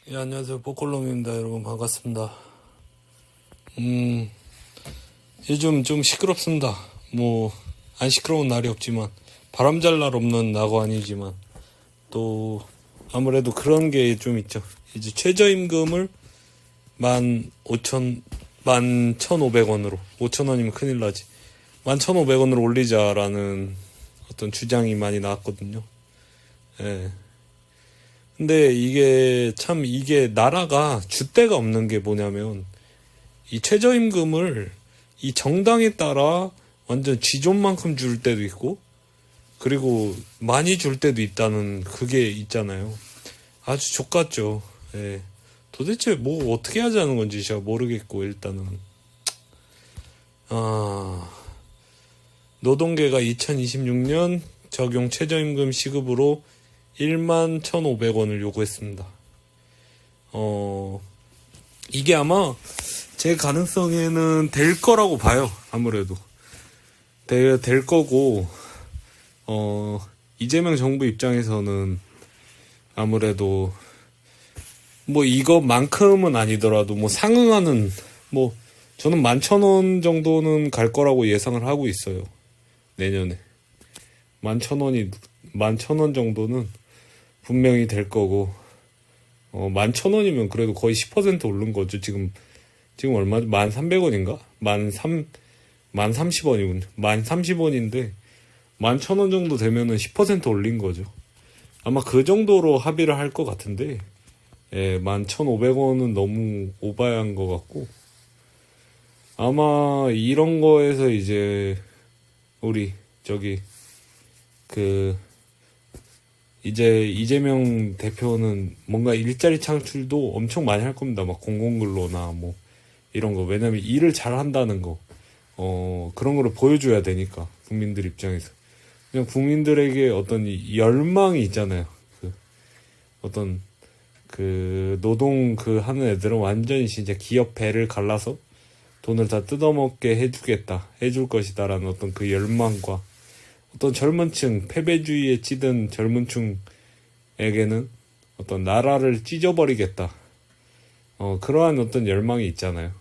예, 안녕하세요. 보컬롱입니다. 여러분, 반갑습니다. 요즘 좀 시끄럽습니다. 안 시끄러운 날이 없지만, 바람 잘 날 없는 나고 아니지만, 또, 아무래도 그런 게 좀 있죠. 이제 최저임금을 11,500원으로, 5,000원이면 큰일 나지. 11,500원으로 올리자라는 어떤 주장이 많이 나왔거든요. 예. 근데 이게 나라가 줏대가 없는 게 뭐냐면, 이 최저임금을 이 정당에 따라 완전 쥐존만큼 줄 때도 있고, 그리고 많이 줄 때도 있다는 그게 있잖아요. 아주 족같죠. 예. 도대체 뭐 어떻게 하자는 건지 제가 모르겠고, 일단은. 노동계가 2026년 적용 최저임금 시급으로 11,500원을 요구했습니다. 이게 아마 제 가능성에는 될 거라고 봐요. 아무래도. 될 거고, 이재명 정부 입장에서는 아무래도 이것만큼은 아니더라도 상응하는, 저는 11,000원 정도는 갈 거라고 예상을 하고 있어요. 내년에. 11,000원 정도는 분명히 될 거고, 11,000원이면 그래도 거의 10% 오른 거죠. 지금 얼마죠? 1,300원인가? 1,030원이군요. 1,030원인데, 11,000원 정도 되면은 10% 올린 거죠. 아마 그 정도로 합의를 할 것 같은데, 예, 11,500원은 너무 오바한 것 같고, 아마 이런 거에서 이제, 이제 이재명 대표는 뭔가 일자리 창출도 엄청 많이 할 겁니다. 공공근로나 이런 거. 왜냐면 일을 잘 한다는 거. 그런 거를 보여줘야 되니까. 국민들 입장에서. 그냥 국민들에게 어떤 열망이 있잖아요. 노동 하는 애들은 완전히 진짜 기업 배를 갈라서 돈을 다 뜯어먹게 해줄 것이다라는 어떤 그 열망과 어떤 젊은 층, 패배주의에 찌든 젊은 층에게는 어떤 나라를 찢어버리겠다. 그러한 어떤 열망이 있잖아요.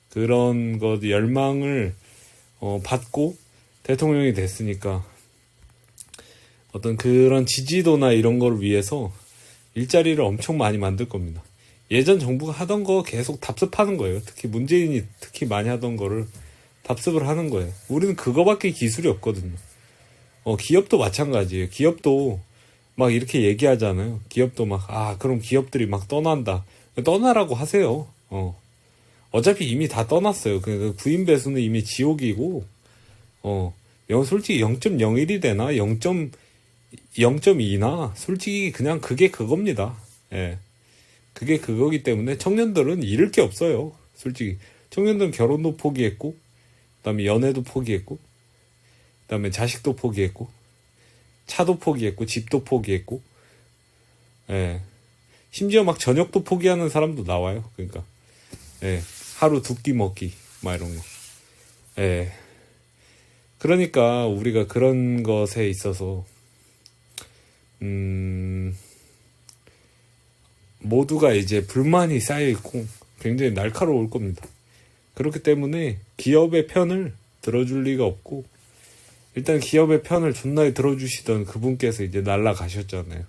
그런 열망을, 받고 대통령이 됐으니까 어떤 그런 지지도나 이런 걸 위해서 일자리를 엄청 많이 만들 겁니다. 예전 정부가 하던 거 계속 답습하는 거예요. 특히 문재인이 많이 하던 거를 답습을 하는 거예요. 우리는 그거밖에 기술이 없거든요. 기업도 마찬가지예요. 기업도 이렇게 얘기하잖아요. 기업도 그럼 기업들이 떠난다. 떠나라고 하세요. 어차피 이미 다 떠났어요. 그 구인 배수는 이미 지옥이고, 솔직히 0.01이 되나? 0.2나? 솔직히 그냥 그게 그겁니다. 예. 그게 그거기 때문에 청년들은 잃을 게 없어요. 솔직히. 청년들은 결혼도 포기했고, 그 다음에 연애도 포기했고, 그 다음에 자식도 포기했고, 차도 포기했고, 집도 포기했고, 예. 심지어 저녁도 포기하는 사람도 나와요. 그러니까, 예. 하루 두 끼 먹기, 이런 거. 예. 그러니까, 우리가 그런 것에 있어서, 모두가 이제 불만이 쌓여있고, 굉장히 날카로울 겁니다. 그렇기 때문에, 기업의 편을 들어줄 리가 없고, 일단 기업의 편을 존나게 들어주시던 그분께서 이제 날라가셨잖아요.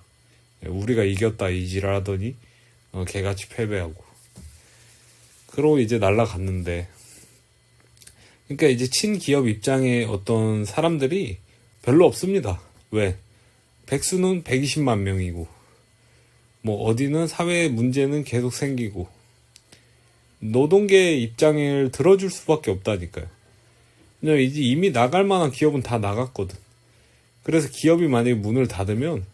우리가 이겼다 이지랄하더니 개같이 패배하고. 그러고 이제 날라갔는데, 그러니까 이제 친기업 입장의 어떤 사람들이 별로 없습니다. 왜? 백수는 120만 명이고, 어디는 사회 문제는 계속 생기고, 노동계의 입장을 들어줄 수밖에 없다니까요. 그냥 이제 이미 나갈 만한 기업은 다 나갔거든. 그래서 기업이 만약에 문을 닫으면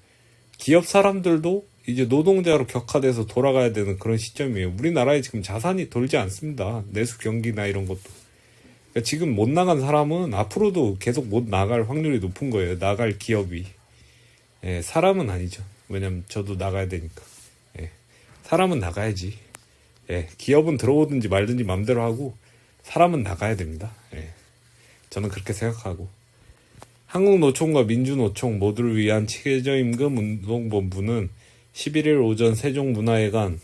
기업 사람들도 이제 노동자로 격화돼서 돌아가야 되는 그런 시점이에요. 우리나라에 지금 자산이 돌지 않습니다. 내수 경기나 이런 것도. 그러니까 지금 못 나간 사람은 앞으로도 계속 못 나갈 확률이 높은 거예요. 나갈 기업이. 예, 사람은 아니죠. 왜냐면 저도 나가야 되니까. 예, 사람은 나가야지. 예, 기업은 들어오든지 말든지 맘대로 하고 사람은 나가야 됩니다. 예. 저는 그렇게 생각하고, 한국노총과 민주노총 모두를 위한 최저임금 운동본부는 11일 오전 세종문화회관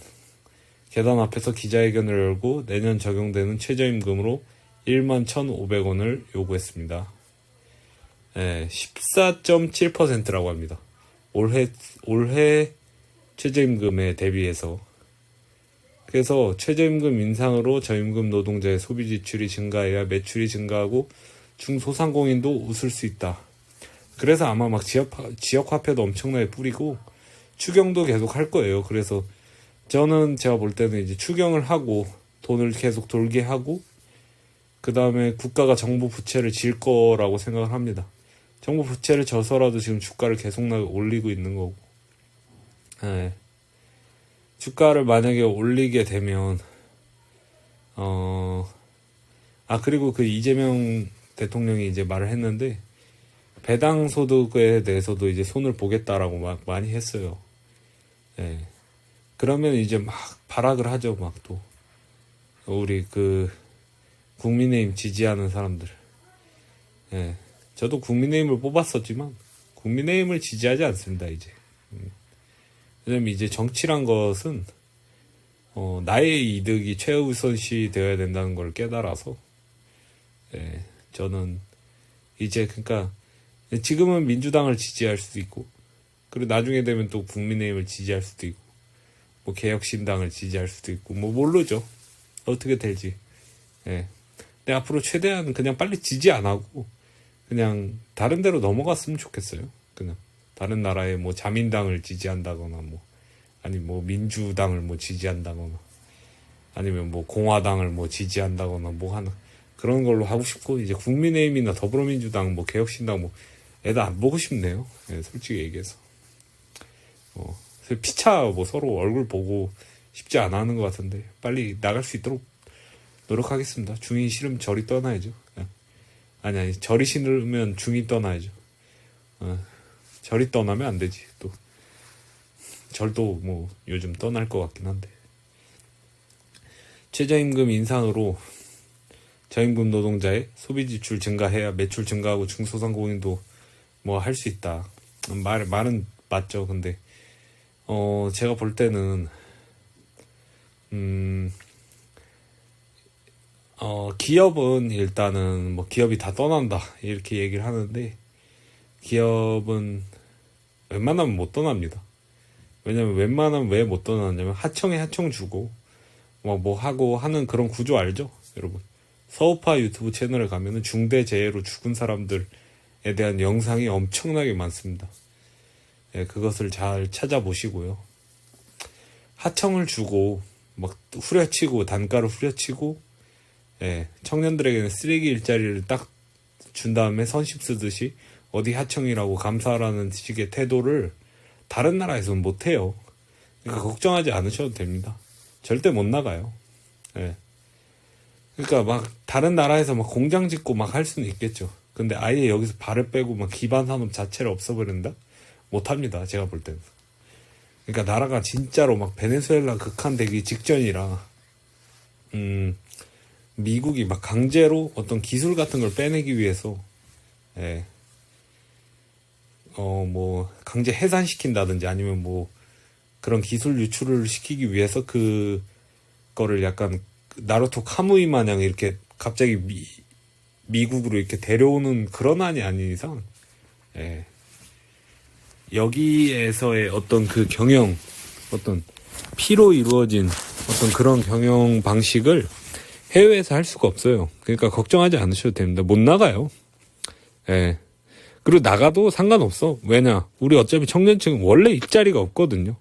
계단 앞에서 기자회견을 열고 내년 적용되는 최저임금으로 11,500원을 요구했습니다. 14.7%라고 합니다. 올해 최저임금에 대비해서. 그래서 최저임금 인상으로 저임금 노동자의 소비 지출이 증가해야 매출이 증가하고 중소상공인도 웃을 수 있다. 그래서 아마 막 지역 화폐도 엄청나게 뿌리고 추경도 계속 할 거예요. 그래서 제가 볼 때는 이제 추경을 하고 돈을 계속 돌게 하고 그 다음에 국가가 정부 부채를 질 거라고 생각을 합니다. 정부 부채를 져서라도 지금 주가를 계속 올리고 있는 거고. 주가를 만약에 올리게 되면 그리고 그 이재명 대통령이 이제 말을 했는데 배당 소득에 대해서도 이제 손을 보겠다라고 막 많이 했어요. 그러면 이제 막 발악을 하죠. 막 또 우리 그 국민의힘 지지하는 사람들. 저도 국민의힘을 뽑았었지만 국민의힘을 지지하지 않습니다. 이제. 왜냐면 이제 정치란 것은 나의 이득이 최우선시 되어야 된다는 걸 깨달아서 저는 이제 그러니까 지금은 민주당을 지지할 수도 있고 그리고 나중에 되면 또 국민의힘을 지지할 수도 있고 뭐 개혁신당을 지지할 수도 있고 뭐 모르죠. 어떻게 될지. 근데 앞으로 최대한 그냥 빨리 지지 안 하고 그냥 다른 데로 넘어갔으면 좋겠어요. 그냥 다른 나라의 뭐 자민당을 지지한다거나 뭐 아니 뭐 민주당을 뭐 지지한다거나 아니면 뭐 공화당을 뭐 지지한다거나 뭐 하나 그런 걸로 하고 싶고 이제 국민의힘이나 더불어민주당 뭐 개혁신당 뭐 애들 안 보고 싶네요. 솔직히 얘기해서 피차 뭐 서로 얼굴 보고 싶지 않아 하는 것 같은데 빨리 나갈 수 있도록 노력하겠습니다. 중이 싫으면 절이 떠나야죠. 아니 절이 싫으면 중이 떠나야죠. 절이 떠나면 안 되지. 또 절도 뭐 요즘 떠날 것 같긴 한데 최저임금 인상으로 저임금 노동자의 소비 지출 증가해야 매출 증가하고 중소상공인도 뭐 할 수 있다. 말은 맞죠. 근데 제가 볼 때는 기업은 일단은 뭐 기업이 다 떠난다 이렇게 얘기를 하는데 기업은 웬만하면 못 떠납니다. 왜냐면 웬만하면 왜 못 떠나냐면 하청에 하청 주고 뭐 하고 하는 그런 구조 알죠, 여러분? 서우파 유튜브 채널에 가면은 중대재해로 죽은 사람들에 대한 영상이 엄청나게 많습니다. 그것을 잘 찾아보시고요. 하청을 주고 막 후려치고 단가를 후려치고 청년들에게는 쓰레기 일자리를 딱 준 다음에 선심 쓰듯이 어디 하청이라고 감사하라는 식의 태도를 다른 나라에서는 못해요. 그러니까 걱정하지 않으셔도 됩니다. 절대 못 나가요. 그러니까 막 다른 나라에서 막 공장 짓고 막 할 수는 있겠죠. 근데 아예 여기서 발을 빼고 막 기반 산업 자체를 없애버린다? 못합니다. 제가 볼 때는. 그러니까 나라가 진짜로 막 베네수엘라 극한되기 직전이라 미국이 막 강제로 어떤 기술 같은 걸 빼내기 위해서 뭐 강제 해산시킨다든지 아니면 뭐 그런 기술 유출을 시키기 위해서 그거를 약간 나루토 카무이 마냥 이렇게 갑자기 미국으로 이렇게 데려오는 그런 안이 아닌 이상 여기에서의 어떤 그 경영 어떤 피로 이루어진 어떤 그런 경영 방식을 해외에서 할 수가 없어요. 그러니까 걱정하지 않으셔도 됩니다. 못 나가요. 그리고 나가도 상관없어. 왜냐? 우리 어차피 청년층은 원래 일자리가 없거든요.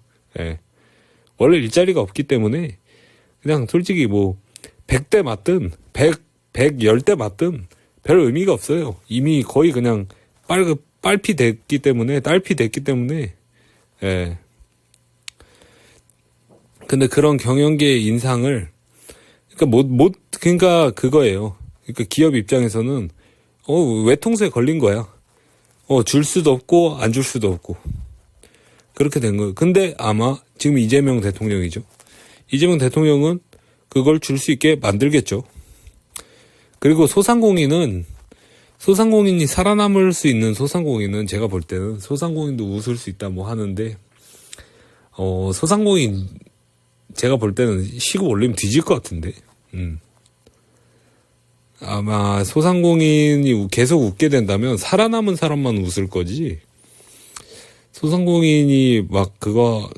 원래 일자리가 없기 때문에 그냥 솔직히 뭐 100대 맞든 110대 맞든 별 의미가 없어요. 이미 거의 그냥 딸피 됐기 때문에 근데 그런 경영계의 인상을 그러니까 그거예요. 그러니까 기업 입장에서는 외통수에 걸린 거야. 줄 수도 없고 안 줄 수도 없고 그렇게 된 거예요. 근데 아마 지금 이재명 대통령이죠. 이재명 대통령은 그걸 줄 수 있게 만들겠죠. 그리고 소상공인이 살아남을 수 있는 소상공인은 제가 볼 때는 소상공인도 웃을 수 있다 뭐 하는데 소상공인 제가 볼 때는 시급 올리면 뒤질 것 같은데. 아마 소상공인이 계속 웃게 된다면 살아남은 사람만 웃을 거지. 소상공인이 막 그거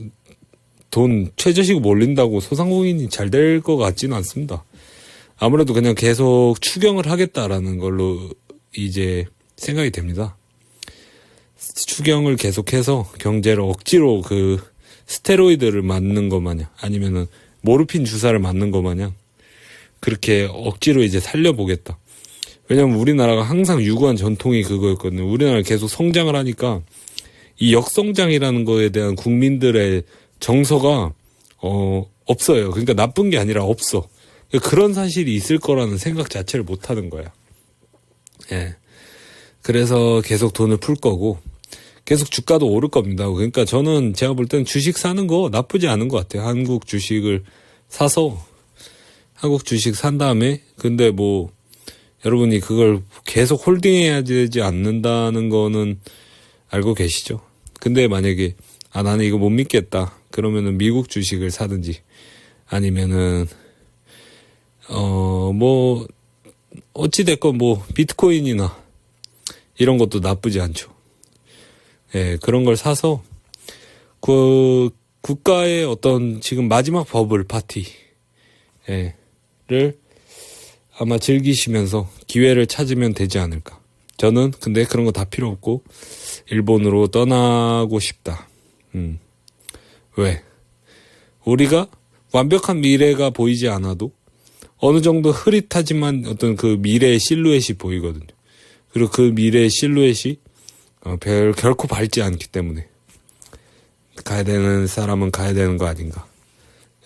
돈 최저시급 올린다고 소상공인이 잘 될 것 같지는 않습니다. 아무래도 그냥 계속 추경을 하겠다라는 걸로 이제 생각이 됩니다. 추경을 계속해서 경제를 억지로 그 스테로이드를 맞는 것 마냥 아니면은 모르핀 주사를 맞는 것 마냥 그렇게 억지로 이제 살려보겠다. 왜냐면 우리나라가 항상 유구한 전통이 그거였거든요. 우리나라가 계속 성장을 하니까 이 역성장이라는 거에 대한 국민들의 정서가 없어요. 그러니까 나쁜 게 아니라 없어. 그런 사실이 있을 거라는 생각 자체를 못 하는 거야. 예. 그래서 계속 돈을 풀 거고 계속 주가도 오를 겁니다. 그러니까 저는 제가 볼 때는 주식 사는 거 나쁘지 않은 것 같아요. 한국 주식을 사서 한국 주식 산 다음에 근데 뭐 여러분이 그걸 계속 홀딩해야 되지 않는다는 거는 알고 계시죠? 근데 만약에 나는 이거 못 믿겠다. 그러면은 미국 주식을 사든지 아니면은 뭐 어찌됐건 뭐 비트코인이나 이런 것도 나쁘지 않죠. 예, 그런 걸 사서 그 국가의 어떤 지금 마지막 버블 파티 를 아마 즐기시면서 기회를 찾으면 되지 않을까. 저는 근데 그런 거 다 필요 없고 일본으로 떠나고 싶다. 왜? 우리가 완벽한 미래가 보이지 않아도 어느 정도 흐릿하지만 어떤 그 미래의 실루엣이 보이거든요. 그리고 그 미래의 실루엣이 결코 밝지 않기 때문에 가야 되는 사람은 가야 되는 거 아닌가.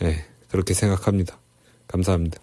예, 그렇게 생각합니다. 감사합니다.